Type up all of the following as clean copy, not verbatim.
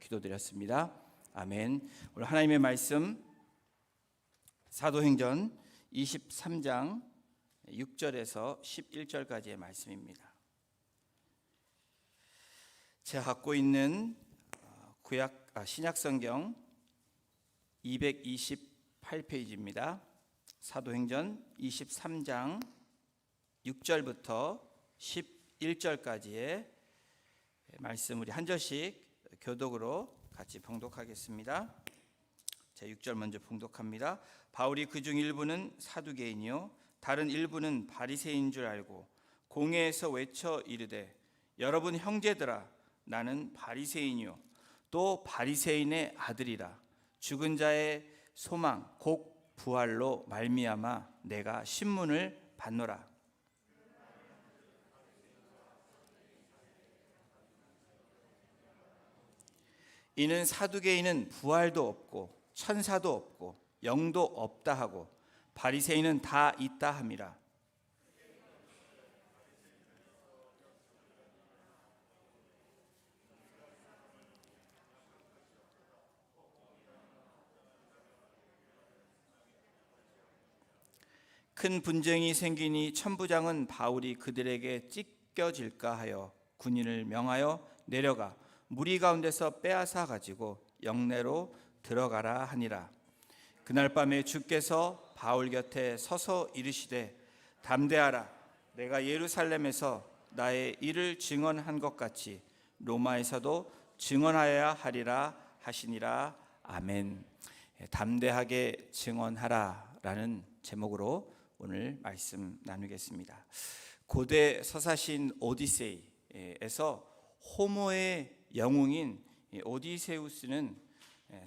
기도드렸습니다. 아멘. 오늘 하나님의 말씀 사도행전 23장 6절에서 11절까지의 말씀입니다. 제가 갖고 있는 신약성경 228페이지입니다. 사도행전 23장 6절부터 11절까지의 말씀 우리 한 절씩 교독으로 같이 봉독하겠습니다. 제 6절 먼저 봉독합니다. 바울이 그중 일부는 사두개인이요 다른 일부는 바리새인인 줄 알고 공회에서 외쳐 이르되 여러분 형제들아 나는 바리새인이요 또 바리새인의 아들이라 죽은 자의 소망 곧 부활로 말미암아 내가 신문을 받노라. 이는 사두개인은 부활도 없고 천사도 없고 영도 없다 하고 바리새인은 다 있다 함이라. 큰 분쟁이 생기니 천부장은 바울이 그들에게 찢겨질까 하여 군인을 명하여 내려가 무리 가운데서 빼앗아 가지고 영내로 들어가라 하니라. 그날 밤에 주께서 바울 곁에 서서 이르시되 담대하라. 내가 예루살렘에서 나의 일을 증언한 것 같이 로마에서도 증언하여야 하리라 하시니라. 아멘. 담대하게 증언하라 라는 제목으로 오늘 말씀 나누겠습니다. 고대 서사신 오디세이에서 호모의 영웅인 오디세우스는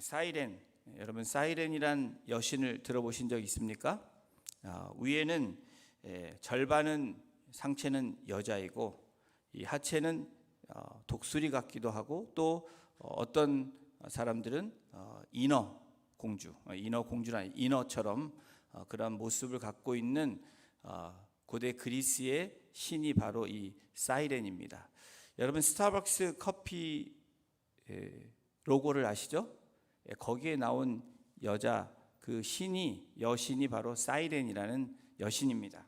사이렌, 여러분 사이렌이란 여신을 들어보신 적 있습니까? 위에는 절반은 상체는 여자이고 이 하체는 독수리 같기도 하고 또 어떤 사람들은 인어처럼 그런 모습을 갖고 있는 고대 그리스의 신이 바로 이 사이렌입니다. 여러분 스타벅스 커피 로고를 아시죠? 거기에 나온 여자 그 여신이 바로 사이렌이라는 여신입니다.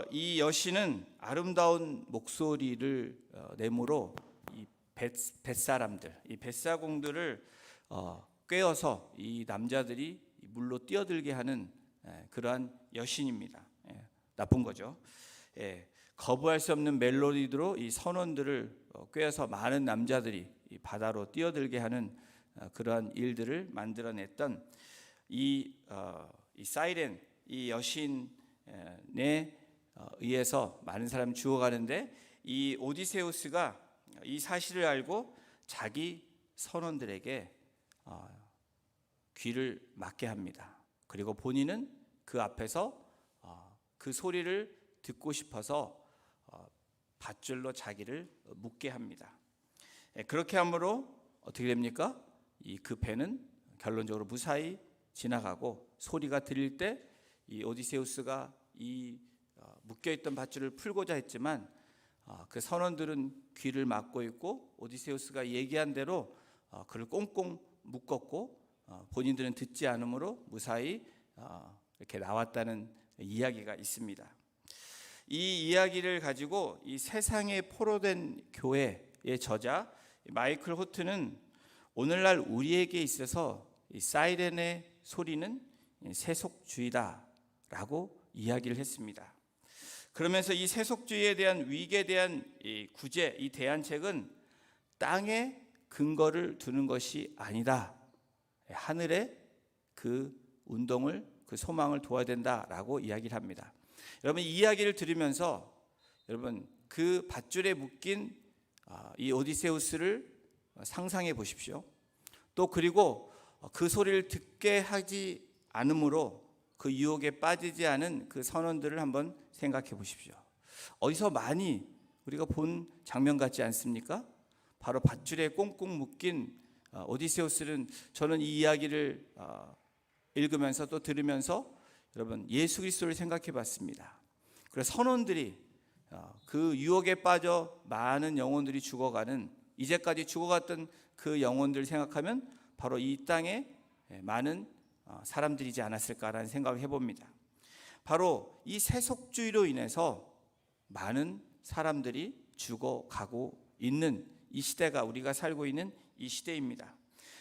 이 여신은 아름다운 목소리를 내므로 이 뱃사람들, 이 뱃사공들을 꿰어서 이 남자들이 물로 뛰어들게 하는 그러한 여신입니다. 나쁜 거죠. 거부할 수 없는 멜로디로 이 선원들을 꿰어서 많은 남자들이 이 바다로 뛰어들게 하는 그러한 일들을 만들어냈던 이 사이렌, 이 여신에 의해서 많은 사람이 죽어가는데 이 오디세우스가 이 사실을 알고 자기 선원들에게 귀를 막게 합니다. 그리고 본인은 그 앞에서 그 소리를 듣고 싶어서 밧줄로 자기를 묶게 합니다. 그렇게 함으로 어떻게 됩니까? 그 배는 결론적으로 무사히 지나가고 소리가 들릴 때 이 오디세우스가 이 묶여있던 밧줄을 풀고자 했지만 그 선원들은 귀를 막고 있고 오디세우스가 얘기한 대로 그를 꽁꽁 묶었고 본인들은 듣지 않으므로 무사히 이렇게 나왔다는 이야기가 있습니다. 이 이야기를 가지고 이 세상에 포로된 교회의 저자 마이클 호트는 오늘날 우리에게 있어서 이 사이렌의 소리는 세속주의다라고 이야기를 했습니다. 그러면서 이 세속주의에 대한 위기에 대한 이 구제, 이 대안책은 땅에 근거를 두는 것이 아니다. 하늘에 그 운동을, 그 소망을 둬야 된다라고 이야기를 합니다. 여러분 이 이야기를 들으면서 여러분 그 밧줄에 묶인 이 오디세우스를 상상해 보십시오. 또 그리고 그 소리를 듣게 하지 않으므로 그 유혹에 빠지지 않은 그 선원들을 한번 생각해 보십시오. 어디서 많이 우리가 본 장면 같지 않습니까? 바로 밧줄에 꽁꽁 묶인 오디세우스는 저는 이 이야기를 읽으면서 또 들으면서 여러분 예수 그리스도를 생각해 봤습니다. 그래서 선원들이 그 유혹에 빠져 많은 영혼들이 죽어가는 이제까지 죽어갔던 그 영혼들 생각하면 바로 이 땅에 많은 사람들이지 않았을까라는 생각을 해봅니다. 바로 이 세속주의로 인해서 많은 사람들이 죽어가고 있는 이 시대가, 우리가 살고 있는 이 시대입니다.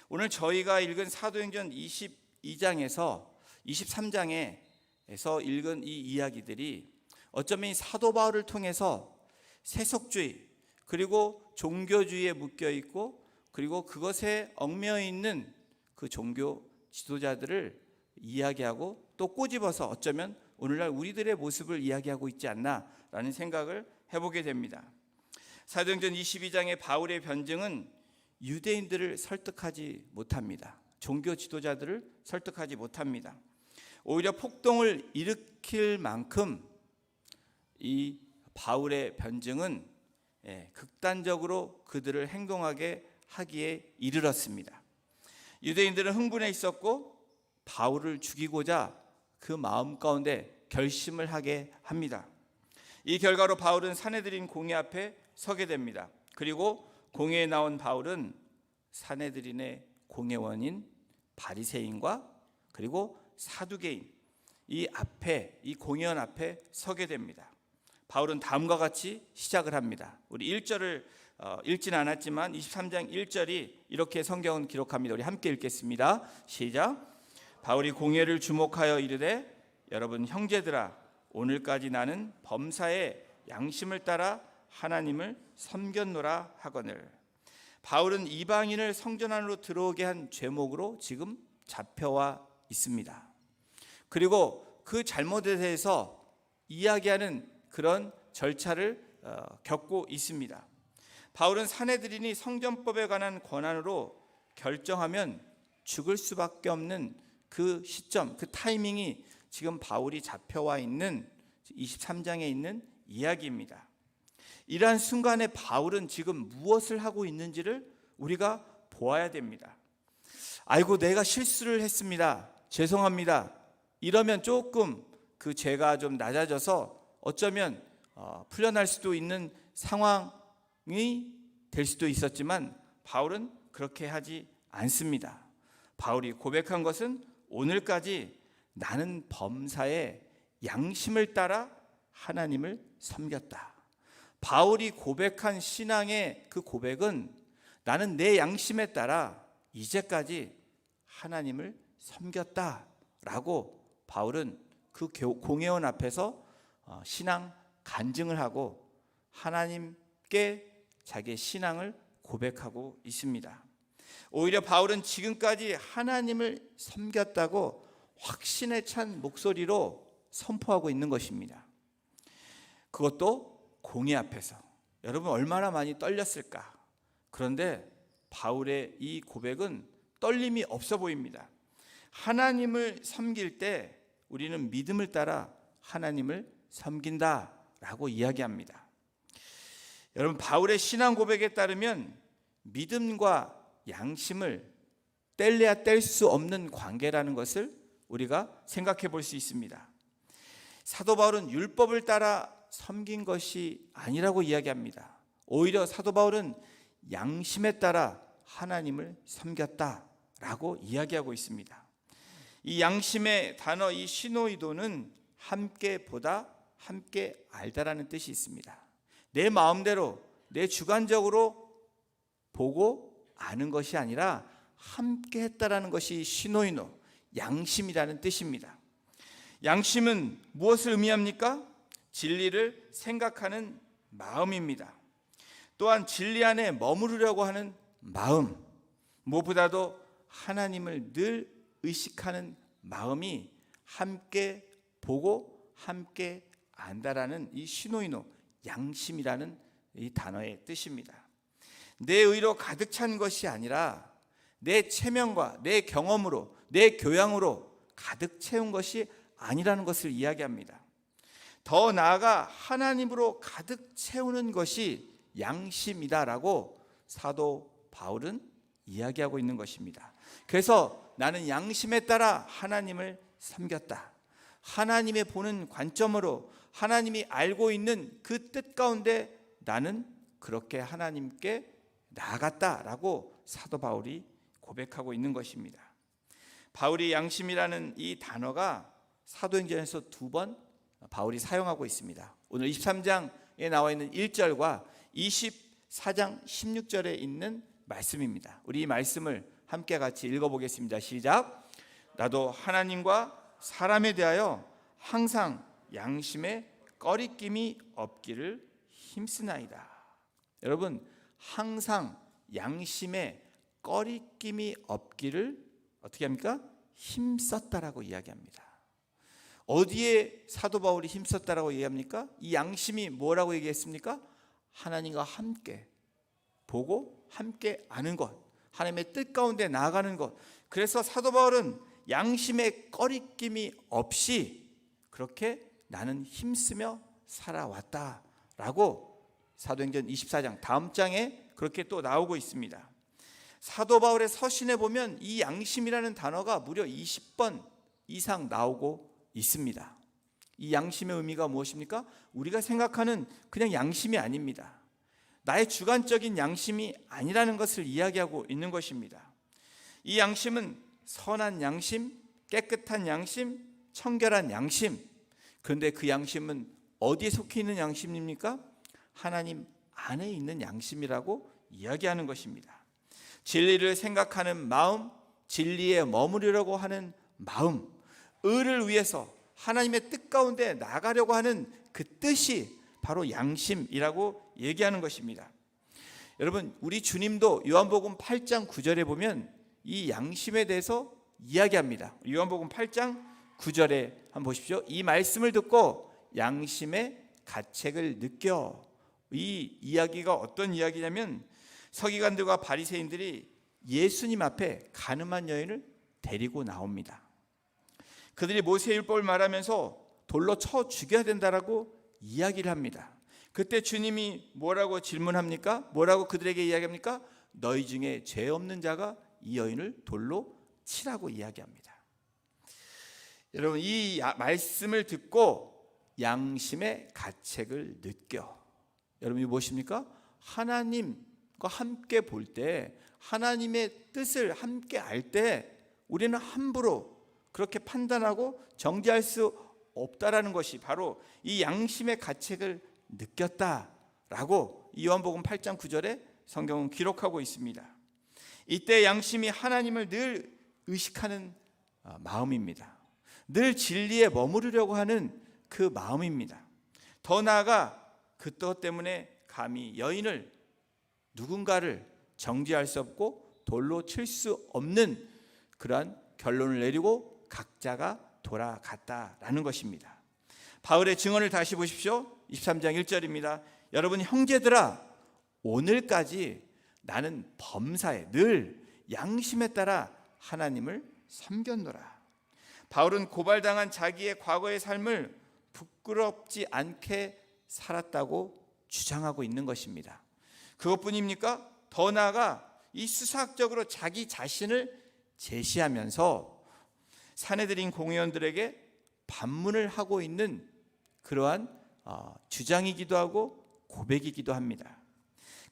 오늘 저희가 읽은 사도행전 22장에서 23장에서 읽은 이 이야기들이 어쩌면 이 사도 바울을 통해서 세속주의 그리고 종교주의에 묶여 있고 그리고 그것에 얽매여 있는 그 종교 지도자들을 이야기하고 또 꼬집어서 어쩌면 오늘날 우리들의 모습을 이야기하고 있지 않나라는 생각을 해보게 됩니다. 사도행전 22장의 바울의 변증은 유대인들을 설득하지 못합니다. 종교 지도자들을 설득하지 못합니다. 오히려 폭동을 일으킬 만큼 이 바울의 변증은 극단적으로 그들을 행동하게 하기에 이르렀습니다. 유대인들은 흥분해 있었고 바울을 죽이고자 그 마음 가운데 결심을 하게 합니다. 이 결과로 바울은 산헤드린 공회 앞에 서게 됩니다. 그리고 공회에 나온 바울은 산헤드린의 공회원인 바리새인과 그리고 사두개인 이 공회원 앞에 서게 됩니다. 바울은 다음과 같이 시작을 합니다. 우리 1절을 읽진 않았지만 23장 1절이 이렇게 성경은 기록합니다. 우리 함께 읽겠습니다. 시작. 바울이 공회를 주목하여 이르되 여러분 형제들아, 오늘까지 나는 범사에 양심을 따라 하나님을 섬겼노라 하거늘. 바울은 이방인을 성전 안으로 들어오게 한 죄목으로 지금 잡혀와 있습니다. 그리고 그 잘못에 대해서 이야기하는 그런 절차를 겪고 있습니다. 바울은 산헤드린이 성전법에 관한 권한으로 결정하면 죽을 수밖에 없는 그 시점, 그 타이밍이 지금 바울이 잡혀와 있는 23장에 있는 이야기입니다. 이러한 순간에 바울은 지금 무엇을 하고 있는지를 우리가 보아야 됩니다. 아이고, 내가 실수를 했습니다. 죄송합니다. 이러면 조금 그 죄가 좀 낮아져서 어쩌면 풀려날 수도 있는 상황이 될 수도 있었지만 바울은 그렇게 하지 않습니다. 바울이 고백한 것은 오늘까지 나는 범사에 양심을 따라 하나님을 섬겼다. 바울이 고백한 신앙의 그 고백은 나는 내 양심에 따라 이제까지 하나님을 섬겼다라고 바울은 그 공회원 앞에서 신앙 간증을 하고 하나님께 자기의 신앙을 고백하고 있습니다. 오히려 바울은 지금까지 하나님을 섬겼다고 확신에 찬 목소리로 선포하고 있는 것입니다. 그것도 공회 앞에서. 여러분 얼마나 많이 떨렸을까? 그런데 바울의 이 고백은 떨림이 없어 보입니다. 하나님을 섬길 때 우리는 믿음을 따라 하나님을 섬긴다라고 이야기합니다. 여러분, 바울의 신앙 고백에 따르면 믿음과 양심을 뗄래야 뗄 수 없는 관계라는 것을 우리가 생각해 볼 수 있습니다. 사도 바울은 율법을 따라 섬긴 것이 아니라고 이야기합니다. 오히려 사도 바울은 양심에 따라 하나님을 섬겼다라고 이야기하고 있습니다. 이 양심의 단어, 이 시노이도는 함께 보다, 함께 알다라는 뜻이 있습니다. 내 마음대로, 내 주관적으로 보고 아는 것이 아니라 함께 했다라는 것이 시노이노, 양심이라는 뜻입니다. 양심은 무엇을 의미합니까? 진리를 생각하는 마음입니다. 또한 진리 안에 머무르려고 하는 마음, 무엇보다도 하나님을 늘 의식하는 마음이 함께 보고 함께 안다라는 이 시노이노, 양심이라는 이 단어의 뜻입니다. 내 의로 가득 찬 것이 아니라 내 체면과 내 경험으로, 내 교양으로 가득 채운 것이 아니라는 것을 이야기합니다. 더 나아가 하나님으로 가득 채우는 것이 양심이다라고 사도 바울은 이야기하고 있는 것입니다. 그래서 나는 양심에 따라 하나님을 섬겼다. 하나님의 보는 관점으로 하나님이 알고 있는 그 뜻 가운데 나는 그렇게 하나님께 나아갔다라고 사도 바울이 고백하고 있는 것입니다. 바울이 양심이라는 이 단어가 사도행전에서 2번 바울이 사용하고 있습니다. 오늘 23장에 나와 있는 1절과 24장 16절에 있는 말씀입니다. 우리 이 말씀을 함께 같이 읽어보겠습니다. 시작. 나도 하나님과 사람에 대하여 항상 양심에 꺼리낌이 없기를 힘쓰나이다. 여러분, 항상 양심에 꺼리낌이 없기를 어떻게 합니까? 힘썼다라고 이야기합니다. 어디에 사도 바울이 힘썼다라고 얘기합니까? 이 양심이 뭐라고 얘기했습니까? 하나님과 함께 보고 함께 아는 것, 하나님의 뜻 가운데 나아가는 것. 그래서 사도 바울은 양심에 꺼리낌이 없이 그렇게 나는 힘쓰며 살아왔다라고 사도행전 24장 다음 장에 그렇게 또 나오고 있습니다. 사도 바울의 서신에 보면 이 양심이라는 단어가 무려 20번 이상 나오고 있습니다. 이 양심의 의미가 무엇입니까? 우리가 생각하는 그냥 양심이 아닙니다. 나의 주관적인 양심이 아니라는 것을 이야기하고 있는 것입니다. 이 양심은 선한 양심, 깨끗한 양심, 청결한 양심. 그런데 그 양심은 어디에 속해 있는 양심입니까? 하나님 안에 있는 양심이라고 이야기하는 것입니다. 진리를 생각하는 마음, 진리에 머무르려고 하는 마음, 의를 위해서 하나님의 뜻 가운데 나가려고 하는 그 뜻이 바로 양심이라고 얘기하는 것입니다. 여러분, 우리 주님도 요한복음 8장 9절에 보면 이 양심에 대해서 이야기합니다. 요한복음 8장 9절에 한번 보십시오. 이 말씀을 듣고 양심의 가책을 느껴. 이 이야기가 어떤 이야기냐면 서기관들과 바리새인들이 예수님 앞에 가늠한 여인을 데리고 나옵니다. 그들이 모세의 율법을 말하면서 돌로 쳐 죽여야 된다라고 이야기를 합니다. 그때 주님이 뭐라고 질문합니까? 뭐라고 그들에게 이야기합니까? 너희 중에 죄 없는 자가 이 여인을 돌로 치라고 이야기합니다. 여러분, 이 말씀을 듣고 양심의 가책을 느껴. 여러분, 이거 무엇입니까? 하나님과 함께 볼 때, 하나님의 뜻을 함께 알 때 우리는 함부로 그렇게 판단하고 정죄할 수 없다라는 것이 바로 이 양심의 가책을 느꼈다라고 요한복음 8장 9절에 성경은 기록하고 있습니다. 이때 양심이 하나님을 늘 의식하는 마음입니다. 늘 진리에 머무르려고 하는 그 마음입니다. 더 나아가 그 뜻 때문에 감히 여인을 누군가를 정죄할 수 없고 돌로 칠 수 없는 그러한 결론을 내리고 각자가 돌아갔다라는 것입니다. 바울의 증언을 다시 보십시오. 23장 1절입니다. 여러분 형제들아, 오늘까지 나는 범사에 늘 양심에 따라 하나님을 섬겼노라. 바울은 고발당한 자기의 과거의 삶을 부끄럽지 않게 살았다고 주장하고 있는 것입니다. 그것뿐입니까? 더 나아가 이 수사학적으로 자기 자신을 제시하면서 사내들인 공회원들에게 반문을 하고 있는 그러한 주장이기도 하고 고백이기도 합니다.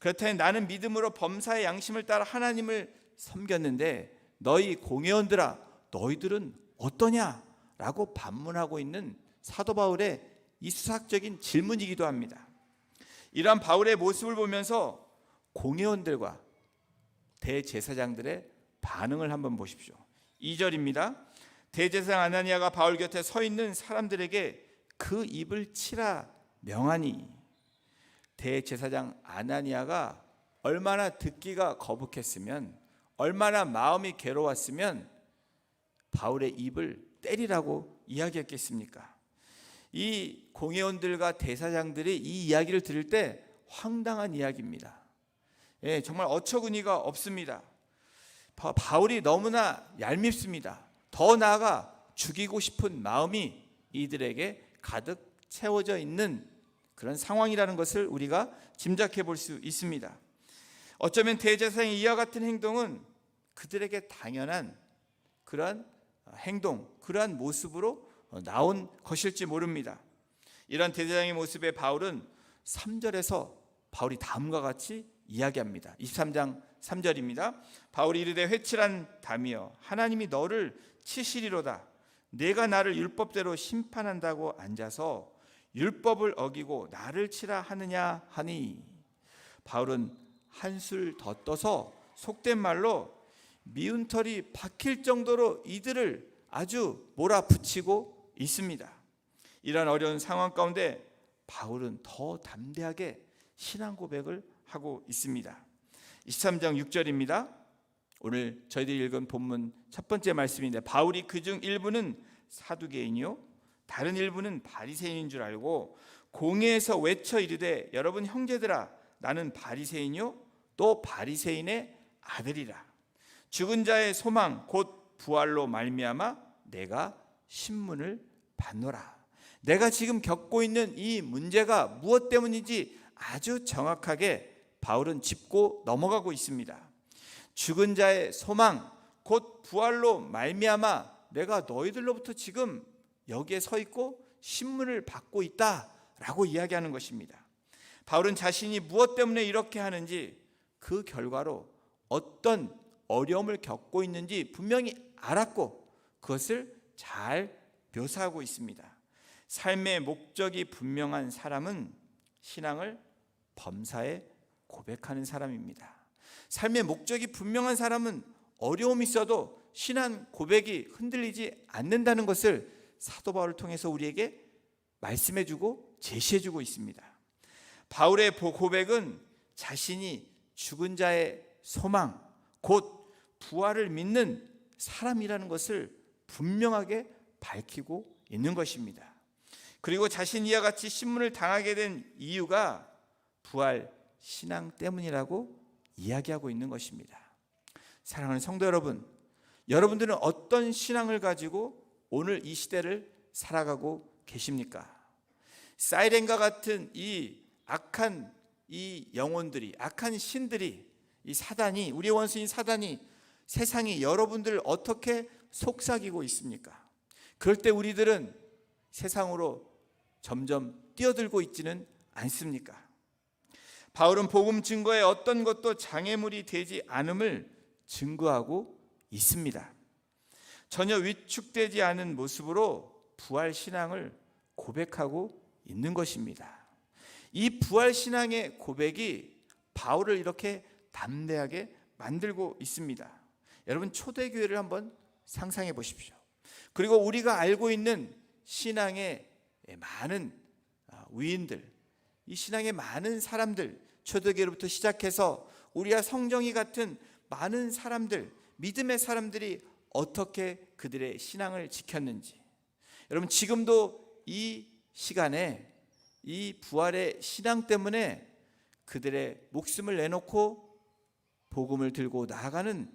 그렇다면 나는 믿음으로 범사의 양심을 따라 하나님을 섬겼는데 너희 공회원들아, 너희들은 어떠냐? 라고 반문하고 있는 사도 바울의 이 수사학적인 질문이기도 합니다. 이러한 바울의 모습을 보면서 공회원들과 대제사장들의 반응을 한번 보십시오. 2절입니다. 대제사장 아나니아가 바울 곁에 서 있는 사람들에게 그 입을 치라 명하니. 대제사장 아나니아가 얼마나 듣기가 거북했으면, 얼마나 마음이 괴로웠으면 바울의 입을 때리라고 이야기했겠습니까? 이 공회원들과 대사장들이 이 이야기를 들을 때 황당한 이야기입니다. 정말 어처구니가 없습니다. 바울이 너무나 얄밉습니다. 더 나아가 죽이고 싶은 마음이 이들에게 가득 채워져 있는 그런 상황이라는 것을 우리가 짐작해 볼 수 있습니다. 어쩌면 대제사장의 이와 같은 행동은 그들에게 당연한 그러한 행동, 그러한 모습으로 나온 것일지 모릅니다. 이런 대제사장의 모습에 바울은 3절에서 바울이 다음과 같이 이야기합니다. 23장 3절입니다. 바울이 이르되 회칠한 담이여 하나님이 너를 치시리로다. 내가 나를 율법대로 심판한다고 앉아서 율법을 어기고 나를 치라 하느냐 하니. 바울은 한술 더 떠서 속된 말로 미운 털이 박힐 정도로 이들을 아주 몰아붙이고 있습니다. 이런 어려운 상황 가운데 바울은 더 담대하게 신앙 고백을 하고 있습니다. 23장 6절입니다. 오늘 저희들이 읽은 본문 첫 번째 말씀인데 바울이 그중 일부는 사두개인이요 다른 일부는 바리새인인 줄 알고 공회에서 외쳐 이르되 여러분 형제들아 나는 바리새인이요 또 바리새인의 아들이라. 죽은 자의 소망 곧 부활로 말미암아 내가 신문을 받노라. 내가 지금 겪고 있는 이 문제가 무엇 때문인지 아주 정확하게 바울은 짚고 넘어가고 있습니다. 죽은 자의 소망 곧 부활로 말미암아 내가 너희들로부터 지금 여기에 서 있고 신문을 받고 있다라고 이야기하는 것입니다. 바울은 자신이 무엇 때문에 이렇게 하는지 그 결과로 어떤 어려움을 겪고 있는지 분명히 알았고 그것을 잘 묘사하고 있습니다. 삶의 목적이 분명한 사람은 신앙을 범사에 고백하는 사람입니다. 삶의 목적이 분명한 사람은 어려움이 있어도 신앙 고백이 흔들리지 않는다는 것을 사도 바울을 통해서 우리에게 말씀해주고 제시해주고 있습니다. 바울의 고백은 자신이 죽은 자의 소망 곧 부활을 믿는 사람이라는 것을 분명하게 밝히고 있는 것입니다. 그리고 자신이 이와 같이 신문을 당하게 된 이유가 부활 신앙 때문이라고 이야기하고 있는 것입니다. 사랑하는 성도 여러분, 여러분들은 어떤 신앙을 가지고 오늘 이 시대를 살아가고 계십니까? 사이렌과 같은 이 악한 이 영혼들이, 악한 신들이, 이 사단이, 우리의 원수인 사단이 세상이 여러분들을 어떻게 속삭이고 있습니까? 그럴 때 우리들은 세상으로 점점 뛰어들고 있지는 않습니까? 바울은 복음 증거에 어떤 것도 장애물이 되지 않음을 증거하고 있습니다. 전혀 위축되지 않은 모습으로 부활 신앙을 고백하고 있는 것입니다. 이 부활 신앙의 고백이 바울을 이렇게 담대하게 만들고 있습니다. 여러분 초대교회를 한번 상상해 보십시오. 그리고 우리가 알고 있는 신앙의 많은 위인들, 이 신앙의 많은 사람들, 초대교회로부터 시작해서 우리와 성정이 같은 많은 사람들, 믿음의 사람들이 어떻게 그들의 신앙을 지켰는지, 여러분 지금도 이 시간에 이 부활의 신앙 때문에 그들의 목숨을 내놓고 복음을 들고 나아가는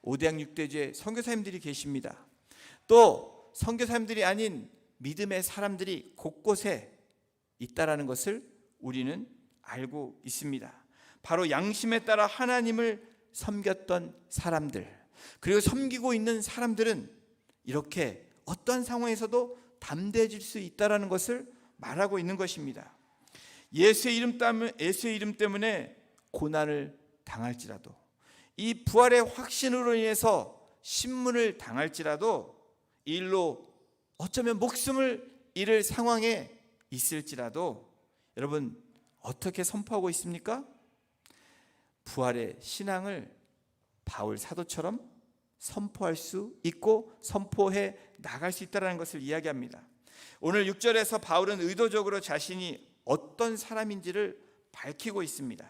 5대양 6대주의 선교사님들이 계십니다. 또 선교사님들이 아닌 믿음의 사람들이 곳곳에 있다라는 것을 우리는 알고 있습니다. 바로 양심에 따라 하나님을 섬겼던 사람들, 그리고 섬기고 있는 사람들은 이렇게 어떠한 상황에서도 담대해질 수 있다라는 것을 말하고 있는 것입니다. 예수의 이름 때문에 고난을 당할지라도, 이 부활의 확신으로 인해서 신문을 당할지라도, 이 일로 어쩌면 목숨을 잃을 상황에 있을지라도 여러분 어떻게 선포하고 있습니까? 부활의 신앙을 바울 사도처럼 선포할 수 있고 선포해 나갈 수 있다는 것을 이야기합니다. 오늘 6절에서 바울은 의도적으로 자신이 어떤 사람인지를 밝히고 있습니다.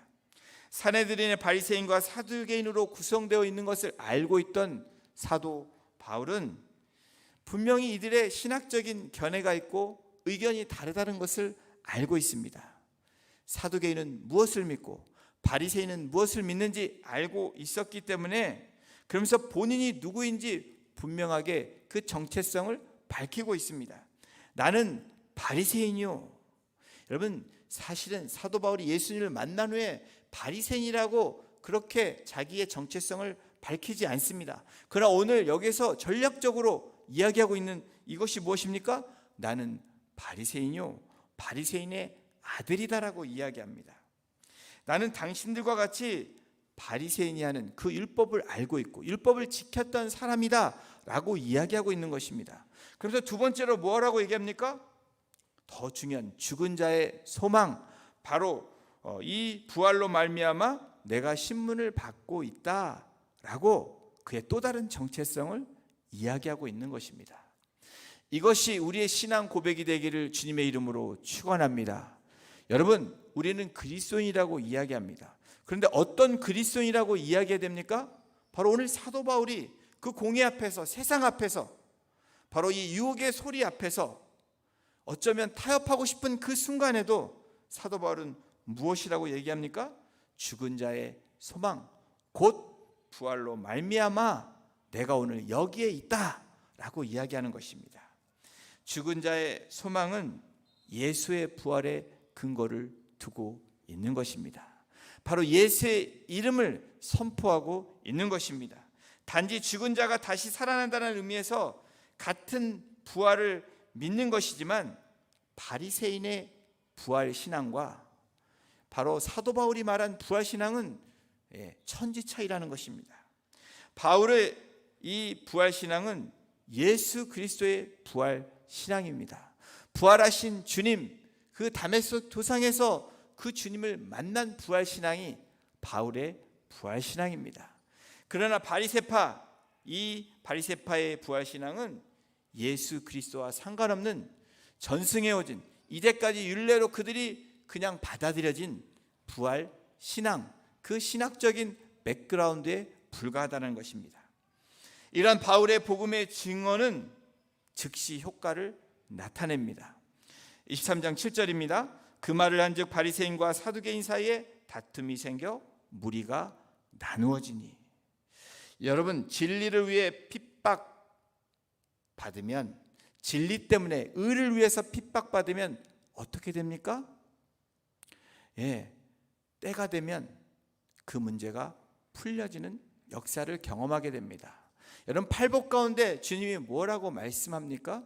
사내들인의 바리새인과 사두개인으로 구성되어 있는 것을 알고 있던 사도 바울은 분명히 이들의 신학적인 견해가 있고 의견이 다르다는 것을 알고 있습니다. 사두개인은 무엇을 믿고 바리새인은 무엇을 믿는지 알고 있었기 때문에, 그러면서 본인이 누구인지 분명하게 그 정체성을 밝히고 있습니다. 나는 바리새인이요. 여러분 사실은 사도 바울이 예수님을 만난 후에 바리새인이라고 그렇게 자기의 정체성을 밝히지 않습니다. 그러나 오늘 여기서 전략적으로 이야기하고 있는 이것이 무엇입니까? 나는 바리새인이요 바리새인의 아들이다라고 이야기합니다. 나는 당신들과 같이 바리새인이 하는 그 율법을 알고 있고 율법을 지켰던 사람이다 라고 이야기하고 있는 것입니다. 그래서 두 번째로 뭐라고 얘기합니까? 더 중요한 죽은 자의 소망, 바로 이 부활로 말미암아 내가 신문을 받고 있다라고 그의 또 다른 정체성을 이야기하고 있는 것입니다. 이것이 우리의 신앙 고백이 되기를 주님의 이름으로 축원합니다. 여러분, 우리는 그리스도인이라고 이야기합니다. 그런데 어떤 그리스도인이라고 이야기해야 됩니까? 바로 오늘 사도 바울이 그 공의 앞에서, 세상 앞에서, 바로 이 유혹의 소리 앞에서 어쩌면 타협하고 싶은 그 순간에도 사도 바울은 무엇이라고 얘기합니까? 죽은 자의 소망, 곧 부활로 말미암아 내가 오늘 여기에 있다라고 이야기하는 것입니다. 죽은 자의 소망은 예수의 부활의 근거를 두고 있는 것입니다. 바로 예수의 이름을 선포하고 있는 것입니다. 단지 죽은 자가 다시 살아난다는 의미에서 같은 부활을 믿는 것이지만 바리새인의 부활 신앙과 바로 사도 바울이 말한 부활 신앙은 천지 차이라는 것입니다. 바울의 이 부활 신앙은 예수 그리스도의 부활 신앙입니다. 부활하신 주님, 그 다메섹 도상에서 그 주님을 만난 부활 신앙이 바울의 부활 신앙입니다. 그러나 이 바리새파의 부활 신앙은 예수 그리스도와 상관없는 전승해오진 이제까지 율례로 그들이 그냥 받아들여진 부활 신앙, 그 신학적인 백그라운드에 불과하다는 것입니다. 이러한 바울의 복음의 증언은 즉시 효과를 나타냅니다. 23장 7절입니다. 그 말을 한즉 바리새인과 사두개인 사이에 다툼이 생겨 무리가 나누어지니. 여러분, 진리를 위해 핍박받으면, 진리 때문에 의를 위해서 핍박받으면 어떻게 됩니까? 때가 되면 그 문제가 풀려지는 역사를 경험하게 됩니다. 여러분, 팔복 가운데 주님이 뭐라고 말씀합니까?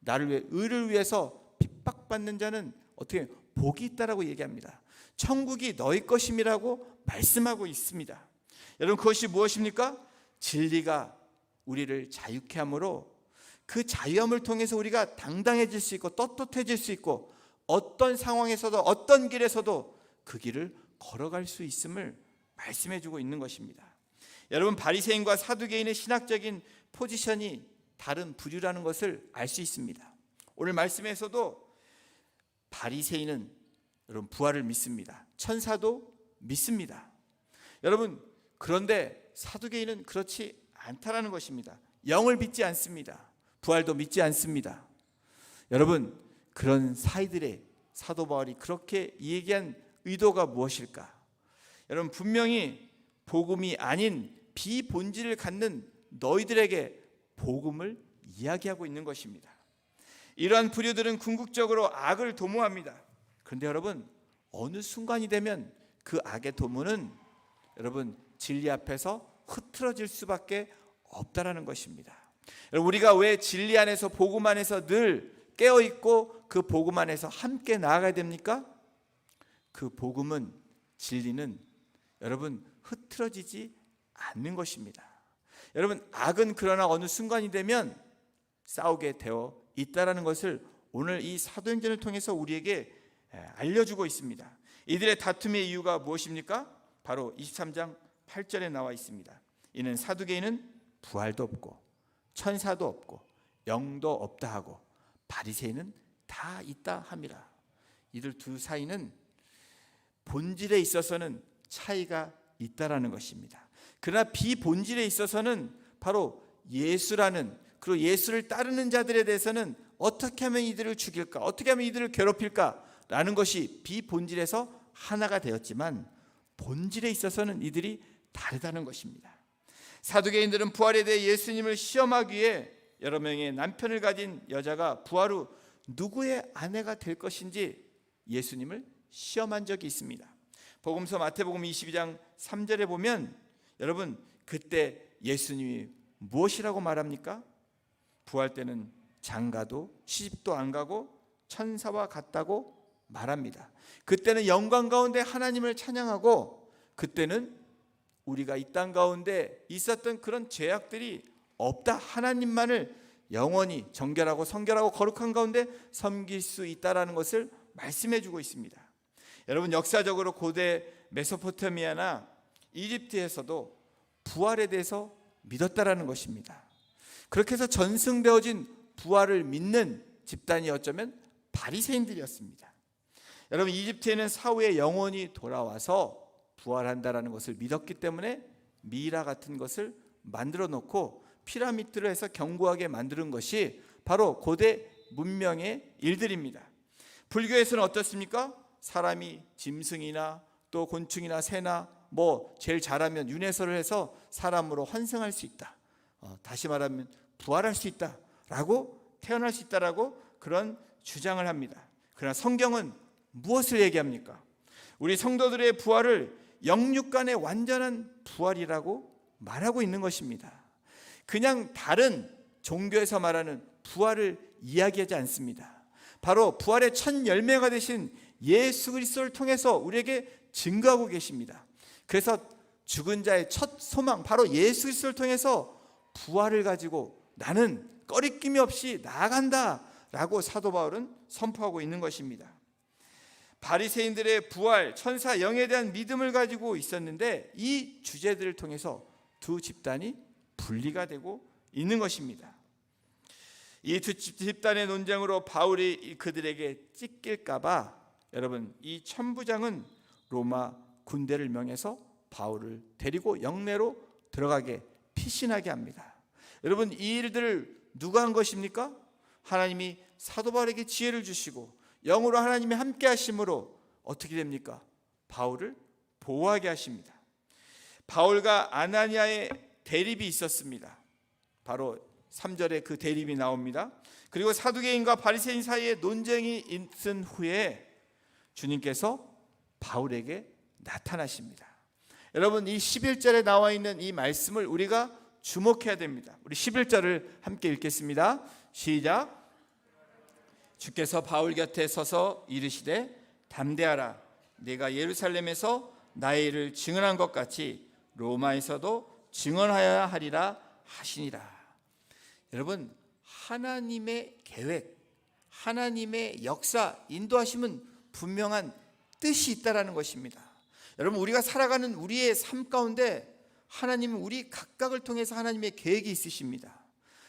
나를 위해, 의를 위해서 핍박받는 자는 어떻게 복이 있다라고 얘기합니다. 천국이 너희 것임이라고 말씀하고 있습니다. 여러분, 그것이 무엇입니까? 진리가 우리를 자유케 함으로 그 자유함을 통해서 우리가 당당해질 수 있고 떳떳해질 수 있고 어떤 상황에서도 어떤 길에서도 그 길을 걸어갈 수 있음을 말씀해 주고 있는 것입니다. 여러분, 바리새인과 사두개인의 신학적인 포지션이 다른 부류라는 것을 알 수 있습니다. 오늘 말씀에서도 바리새인은 여러분 부활을 믿습니다. 천사도 믿습니다. 여러분, 그런데 사두개인은 그렇지 않다라는 것입니다. 영을 믿지 않습니다. 부활도 믿지 않습니다. 여러분, 그런 사이들의 사도 바울이 그렇게 얘기한 의도가 무엇일까? 여러분, 분명히 복음이 아닌 비본질을 갖는 너희들에게 복음을 이야기하고 있는 것입니다. 이러한 부류들은 궁극적으로 악을 도모합니다. 그런데 여러분, 어느 순간이 되면 그 악의 도모는 여러분 진리 앞에서 흐트러질 수밖에 없다라는 것입니다. 우리가 왜 진리 안에서, 복음 안에서 늘 깨어있고 그 복음 안에서 함께 나아가야 됩니까? 그 복음은, 진리는 여러분 흐트러지지 않는 것입니다. 여러분, 악은 그러나 어느 순간이 되면 싸우게 되어 있다라는 것을 오늘 이 사도행전을 통해서 우리에게 알려주고 있습니다. 이들의 다툼의 이유가 무엇입니까? 바로 23장 8절에 나와 있습니다. 이는 사두개인은 부활도 없고 천사도 없고 영도 없다 하고 바리새인은 다 있다 함이라. 이들 두 사이는 본질에 있어서는 차이가 있다라는 것입니다. 그러나 비본질에 있어서는 바로 예수라는, 그리고 예수를 따르는 자들에 대해서는 어떻게 하면 이들을 죽일까, 어떻게 하면 이들을 괴롭힐까 라는 것이 비본질에서 하나가 되었지만 본질에 있어서는 이들이 다르다는 것입니다. 사두개인들은 부활에 대해 예수님을 시험하기 위해 여러 명의 남편을 가진 여자가 부활 후 누구의 아내가 될 것인지 예수님을 시험한 적이 있습니다. 복음서 마태복음 22장 3절에 보면 여러분, 그때 예수님이 무엇이라고 말합니까? 부활 때는 장가도 시집도 안 가고 천사와 같다고 말합니다. 그때는 영광 가운데 하나님을 찬양하고, 그때는 우리가 이 땅 가운데 있었던 그런 죄악들이 없다, 하나님만을 영원히 정결하고 성결하고 거룩한 가운데 섬길 수 있다라는 것을 말씀해 주고 있습니다. 여러분, 역사적으로 고대 메소포타미아나 이집트에서도 부활에 대해서 믿었다라는 것입니다. 그렇게 해서 전승되어진 부활을 믿는 집단이 어쩌면 바리새인들이었습니다. 여러분, 이집트에는 사후에 영혼이 돌아와서 부활한다라는 것을 믿었기 때문에 미이라 같은 것을 만들어 놓고 피라미드를 해서 견고하게 만드는 것이 바로 고대 문명의 일들입니다. 불교에서는 어떻습니까? 사람이 짐승이나 또 곤충이나 새나 제일 잘하면 윤회설을 해서 사람으로 환생할 수 있다, 다시 말하면 부활할 수 있다라고, 태어날 수 있다라고 그런 주장을 합니다. 그러나 성경은 무엇을 얘기합니까? 우리 성도들의 부활을 영육간의 완전한 부활이라고 말하고 있는 것입니다. 그냥 다른 종교에서 말하는 부활을 이야기하지 않습니다. 바로 부활의 첫 열매가 되신 예수 그리스도를 통해서 우리에게 증거하고 계십니다. 그래서 죽은 자의 첫 소망, 바로 예수 그리스도를 통해서 부활을 가지고 나는 꺼리낌이 없이 나아간다 라고 사도 바울은 선포하고 있는 것입니다. 바리새인들의 부활, 천사, 영에 대한 믿음을 가지고 있었는데 이 주제들을 통해서 두 집단이 분리가 되고 있는 것입니다. 이 두 집단의 논쟁으로 바울이 그들에게 찢길까 봐 여러분, 이 천부장은 로마 군대를 명해서 바울을 데리고 영내로 들어가게 피신하게 합니다. 여러분, 이 일들을 누가 한 것입니까? 하나님이 사도 바울에게 지혜를 주시고 영으로 하나님이 함께 하심으로 어떻게 됩니까? 바울을 보호하게 하십니다. 바울과 아나니아의 대립이 있었습니다. 바로 3절에 그 대립이 나옵니다. 그리고 사두개인과 바리새인 사이에 논쟁이 있은 후에 주님께서 바울에게 나타나십니다. 여러분, 이 11절에 나와 있는 이 말씀을 우리가 주목해야 됩니다. 우리 11절을 함께 읽겠습니다. 시작. 주께서 바울 곁에 서서 이르시되 담대하라, 네가 예루살렘에서 나의 일을 증언한 것 같이 로마에서도 증언하여야 하리라 하시니라. 여러분, 하나님의 계획, 하나님의 역사, 인도하심은 분명한 뜻이 있다라는 것입니다. 여러분, 우리가 살아가는 우리의 삶 가운데 하나님은 우리 각각을 통해서 하나님의 계획이 있으십니다.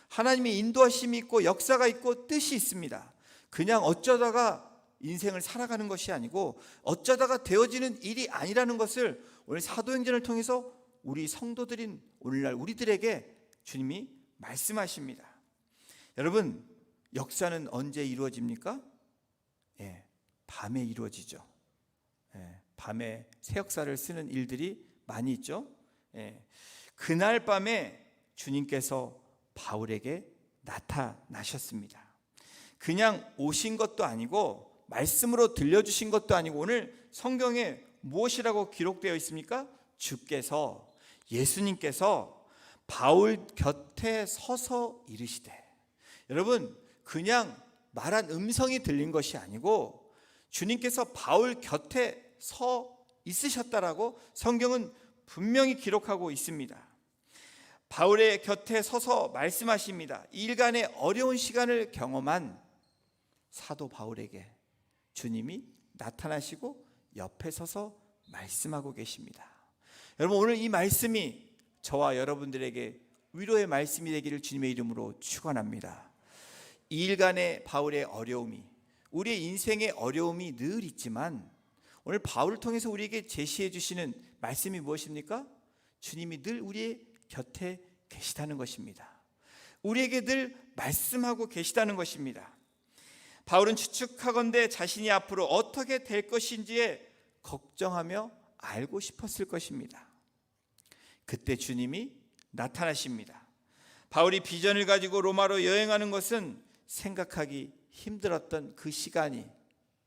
하나님의 인도하심이 있고 역사가 있고 뜻이 있습니다. 그냥 어쩌다가 인생을 살아가는 것이 아니고 어쩌다가 되어지는 일이 아니라는 것을 오늘 사도행전을 통해서 우리 성도들인 오늘날 우리들에게 주님이 말씀하십니다. 여러분, 역사는 언제 이루어집니까? 밤에 이루어지죠. 밤에 새 역사를 쓰는 일들이 많이 있죠. 그날 밤에 주님께서 바울에게 나타나셨습니다. 그냥 오신 것도 아니고 말씀으로 들려주신 것도 아니고 오늘 성경에 무엇이라고 기록되어 있습니까? 주께서, 예수님께서 바울 곁에 서서 이르시되. 여러분, 그냥 말한 음성이 들린 것이 아니고 주님께서 바울 곁에 서 있으셨다라고 성경은 분명히 기록하고 있습니다. 바울의 곁에 서서 말씀하십니다. 일간의 어려운 시간을 경험한 사도 바울에게 주님이 나타나시고 옆에 서서 말씀하고 계십니다. 여러분, 오늘 이 말씀이 저와 여러분들에게 위로의 말씀이 되기를 주님의 이름으로 축원합니다. 이 일간의 바울의 어려움이, 우리의 인생의 어려움이 늘 있지만 오늘 바울을 통해서 우리에게 제시해 주시는 말씀이 무엇입니까? 주님이 늘 우리의 곁에 계시다는 것입니다. 우리에게 늘 말씀하고 계시다는 것입니다. 바울은 추측하건대 자신이 앞으로 어떻게 될 것인지에 걱정하며 알고 싶었을 것입니다. 그때 주님이 나타나십니다. 바울이 비전을 가지고 로마로 여행하는 것은 생각하기 힘들었던 그 시간이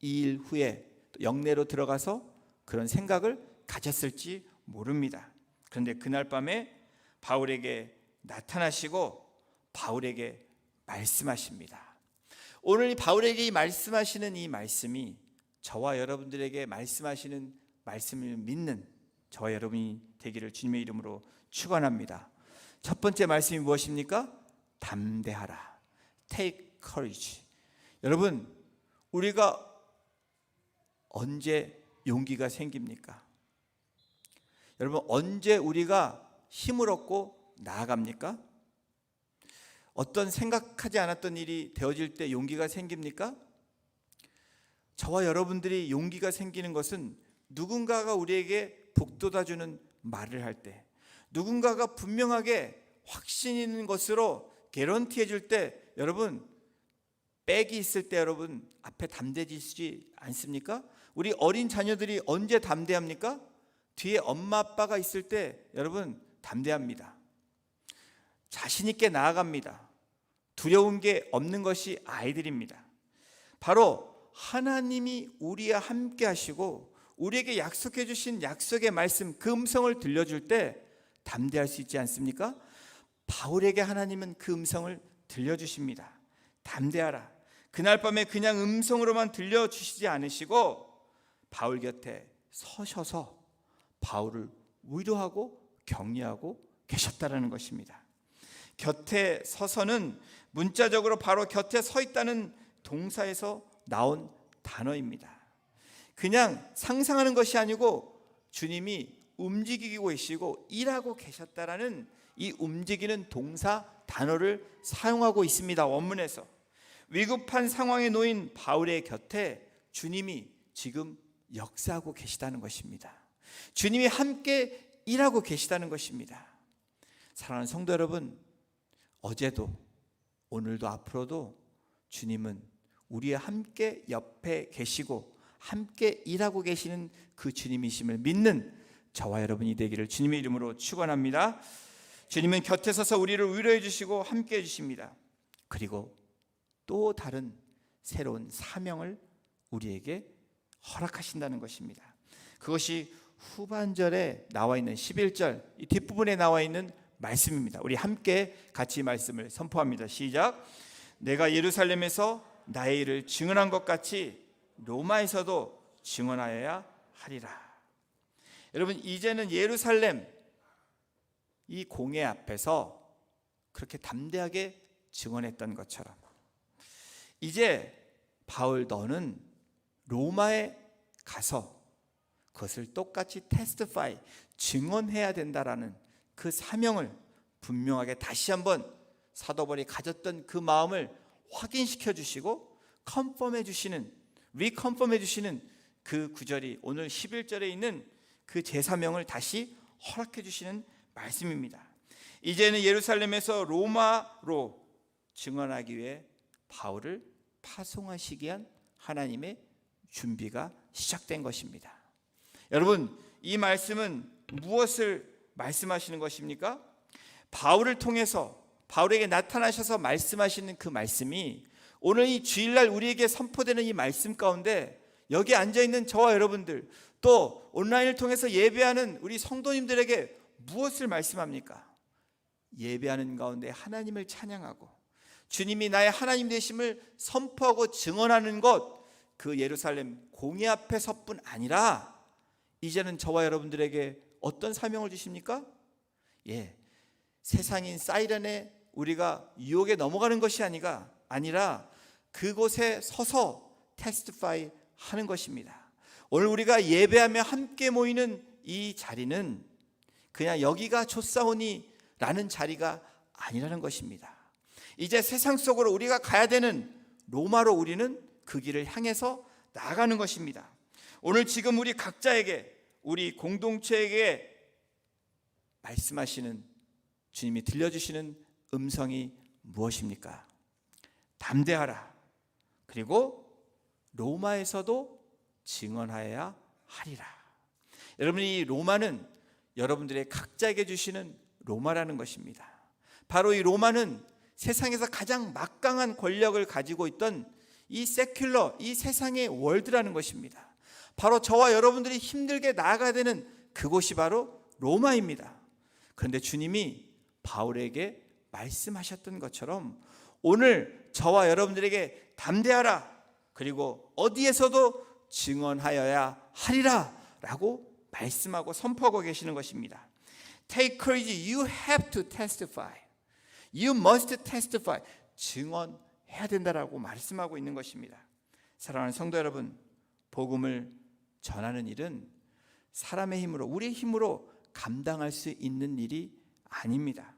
2일 후에 영내로 들어가서 그런 생각을 가졌을지 모릅니다. 그런데 그날 밤에 바울에게 나타나시고 바울에게 말씀하십니다. 오늘 바울에게 말씀하시는 이 말씀이 저와 여러분들에게 말씀하시는 말씀을 믿는 저와 여러분이 되기를 주님의 이름으로 축원합니다. 첫 번째 말씀이 무엇입니까? 담대하라. Take courage. 여러분, 우리가 언제 용기가 생깁니까? 여러분, 언제 우리가 힘을 얻고 나아갑니까? 어떤 생각하지 않았던 일이 되어질 때 용기가 생깁니까? 저와 여러분들이 용기가 생기는 것은 누군가가 우리에게 북돋아주는 말을 할 때, 누군가가 분명하게 확신 있는 것으로 개런티 해줄 때, 여러분 백이 있을 때 여러분 앞에 담대해지지 않습니까? 우리 어린 자녀들이 언제 담대합니까? 뒤에 엄마 아빠가 있을 때 여러분 담대합니다. 자신 있게 나아갑니다. 두려운 게 없는 것이 아이들입니다. 바로 하나님이 우리와 함께 하시고 우리에게 약속해 주신 약속의 말씀, 그 음성을 들려줄 때 담대할 수 있지 않습니까? 바울에게 하나님은 그 음성을 들려주십니다. 담대하라. 그날 밤에 그냥 음성으로만 들려주시지 않으시고 바울 곁에 서셔서 바울을 위로하고 격려하고 계셨다라는 것입니다. 곁에 서서는 문자적으로 바로 곁에 서 있다는 동사에서 나온 단어입니다. 그냥 상상하는 것이 아니고 주님이 움직이고 계시고 일하고 계셨다라는 이 움직이는 동사 단어를 사용하고 있습니다. 원문에서 위급한 상황에 놓인 바울의 곁에 주님이 지금 역사하고 계시다는 것입니다. 주님이 함께 일하고 계시다는 것입니다. 사랑하는 성도 여러분, 어제도 오늘도 앞으로도 주님은 우리와 함께 옆에 계시고 함께 일하고 계시는 그 주님이심을 믿는 저와 여러분이 되기를 주님의 이름으로 축원합니다. 주님은 곁에 서서 우리를 위로해 주시고 함께 해 주십니다. 그리고 또 다른 새로운 사명을 우리에게 허락하신다는 것입니다. 그것이 후반절에 나와 있는 11절 이 뒷부분에 나와 있는 말씀입니다. 우리 함께 같이 말씀을 선포합니다. 시작. 내가 예루살렘에서 나의 일을 증언한 것 같이 로마에서도 증언하여야 하리라. 여러분, 이제는 예루살렘 이 공회 앞에서 그렇게 담대하게 증언했던 것처럼 이제 바울 너는 로마에 가서 그것을 똑같이 테스티파이 증언해야 된다라는 그 사명을 분명하게 다시 한번 사도 바울이 가졌던 그 마음을 확인시켜 주시고 컨펌해 주시는 리컨펌해 주시는 그 구절이 오늘 11절에 있는 그 제사명을 다시 허락해 주시는 말씀입니다. 이제는 예루살렘에서 로마로 증언하기 위해 바울을 파송하시기 위한 하나님의 준비가 시작된 것입니다. 여러분, 이 말씀은 무엇을 말씀하시는 것입니까? 바울을 통해서 바울에게 나타나셔서 말씀하시는 그 말씀이 오늘 이 주일날 우리에게 선포되는 이 말씀 가운데 여기 앉아있는 저와 여러분들 또 온라인을 통해서 예배하는 우리 성도님들에게 무엇을 말씀합니까? 예배하는 가운데 하나님을 찬양하고 주님이 나의 하나님 되심을 선포하고 증언하는 것, 그 예루살렘 공회 앞에서뿐 아니라 이제는 저와 여러분들에게 어떤 사명을 주십니까? 세상인 사이렌에 우리가 유혹에 넘어가는 것이 아니라 그곳에 서서 테스티파이 하는 것입니다. 오늘 우리가 예배하며 함께 모이는 이 자리는 그냥 여기가 좋사오니 라는 자리가 아니라는 것입니다. 이제 세상 속으로 우리가 가야 되는 로마로 우리는 그 길을 향해서 나아가는 것입니다. 오늘 지금 우리 각자에게 우리 공동체에게 말씀하시는 주님이 들려주시는 음성이 무엇입니까? 담대하라. 그리고 로마에서도 증언하여야 하리라. 여러분, 이 로마는 여러분들의 각자에게 주시는 로마라는 것입니다. 바로 이 로마는 세상에서 가장 막강한 권력을 가지고 있던 이 세큘러, 이 세상의 월드라는 것입니다. 바로 저와 여러분들이 힘들게 나아가야 되는 그곳이 바로 로마입니다. 그런데 주님이 바울에게 말씀하셨던 것처럼 오늘 저와 여러분들에게 담대하라, 그리고 어디에서도 증언하여야 하리라 라고 말씀하고 선포하고 계시는 것입니다. Take courage, you have to testify. You must testify. 증언해야 된다라고 말씀하고 있는 것입니다. 사랑하는 성도 여러분, 복음을 전하는 일은 사람의 힘으로, 우리의 힘으로 감당할 수 있는 일이 아닙니다.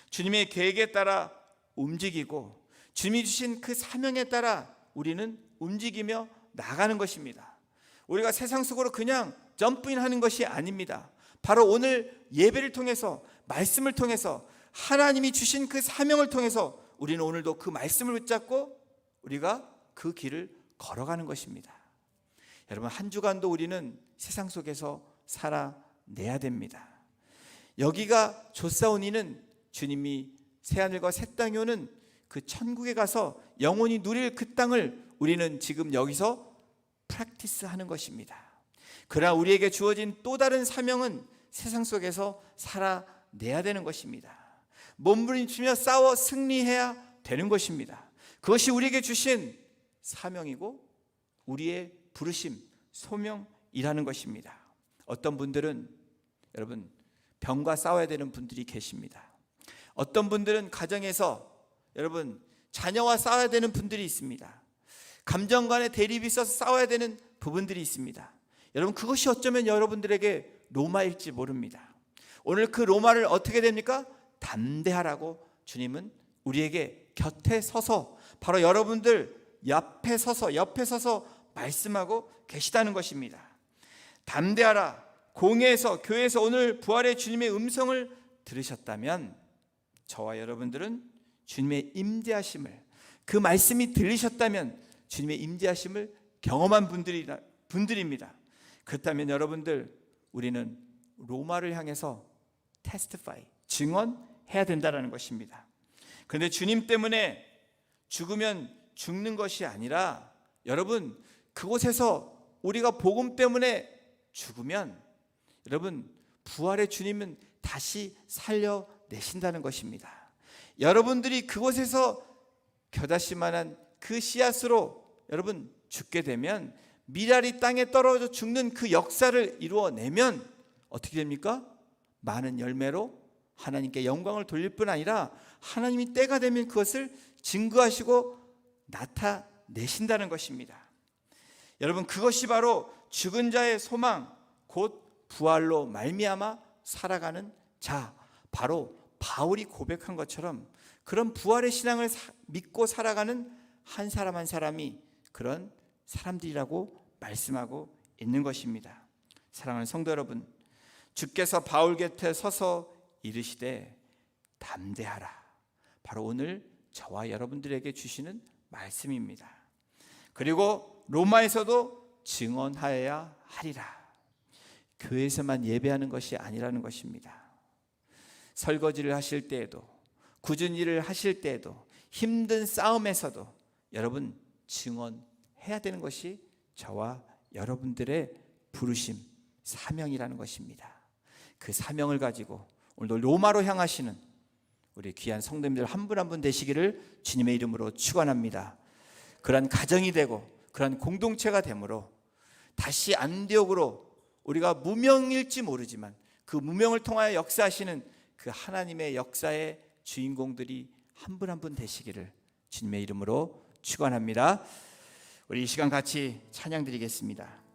주님의 계획에 따라 움직이고 주님이 주신 그 사명에 따라 우리는 움직이며 나가는 것입니다. 우리가 세상 속으로 그냥 점프인하는 것이 아닙니다. 바로 오늘 예배를 통해서, 말씀을 통해서, 하나님이 주신 그 사명을 통해서 우리는 오늘도 그 말씀을 붙잡고 우리가 그 길을 걸어가는 것입니다. 여러분, 한 주간도 우리는 세상 속에서 살아내야 됩니다. 여기가 조사오니는 주님이 새하늘과 새 땅이 오는 그 천국에 가서 영원히 누릴 그 땅을 우리는 지금 여기서 프랙티스하는 것입니다. 그러나 우리에게 주어진 또 다른 사명은 세상 속에서 살아내야 되는 것입니다. 몸부림치며 싸워 승리해야 되는 것입니다. 그것이 우리에게 주신 사명이고 우리의 부르심, 소명이라는 것입니다. 어떤 분들은 여러분 병과 싸워야 되는 분들이 계십니다. 어떤 분들은 가정에서 여러분 자녀와 싸워야 되는 분들이 있습니다. 감정 간의 대립이 있어서 싸워야 되는 부분들이 있습니다. 여러분, 그것이 어쩌면 여러분들에게 로마일지 모릅니다. 오늘 그 로마를 어떻게 됩니까? 담대하라고 주님은 우리에게 곁에 서서 바로 여러분들 옆에 서서 말씀하고 계시다는 것입니다. 담대하라. 공회에서, 교회에서 오늘 부활의 주님의 음성을 들으셨다면 저와 여러분들은 주님의 임재하심을, 그 말씀이 들리셨다면 주님의 임재하심을 경험한 분들입니다. 그렇다면 여러분들, 우리는 로마를 향해서 testify, 증언해야 된다는 것입니다. 그런데 주님 때문에 죽으면 죽는 것이 아니라 여러분, 그곳에서 우리가 복음 때문에 죽으면 여러분, 부활의 주님은 다시 살려내신다는 것입니다. 여러분들이 그곳에서 겨자씨만한 그 씨앗으로 여러분 죽게 되면, 미랄이 땅에 떨어져 죽는 그 역사를 이루어내면 어떻게 됩니까? 많은 열매로 하나님께 영광을 돌릴 뿐 아니라 하나님이 때가 되면 그것을 증거하시고 나타내신다는 것입니다. 여러분, 그것이 바로 죽은 자의 소망, 곧 부활로 말미암아 살아가는 자, 바로 바울이 고백한 것처럼 그런 부활의 신앙을 믿고 살아가는 한 사람 한 사람이 그런 사람들이라고 말씀하고 있는 것입니다. 사랑하는 성도 여러분, 주께서 바울 곁에 서서 이르시되 담대하라, 바로 오늘 저와 여러분들에게 주시는 말씀입니다. 그리고 로마에서도 증언하여야 하리라. 교회에서만 예배하는 것이 아니라는 것입니다. 설거지를 하실 때에도, 굳은 일을 하실 때에도, 힘든 싸움에서도 여러분 증언해야 되는 것이 저와 여러분들의 부르심, 사명이라는 것입니다. 그 사명을 가지고 오늘도 로마로 향하시는 우리 귀한 성도님들 한 분 한 분 되시기를 주님의 이름으로 축원합니다. 그러한 가정이 되고 그러한 공동체가 되므로 다시 안디옥으로 우리가 무명일지 모르지만 그 무명을 통하여 역사하시는 그 하나님의 역사의 주인공들이 한 분 한 분 되시기를 주님의 이름으로 축원합니다. 우리 이 시간 같이 찬양 드리겠습니다.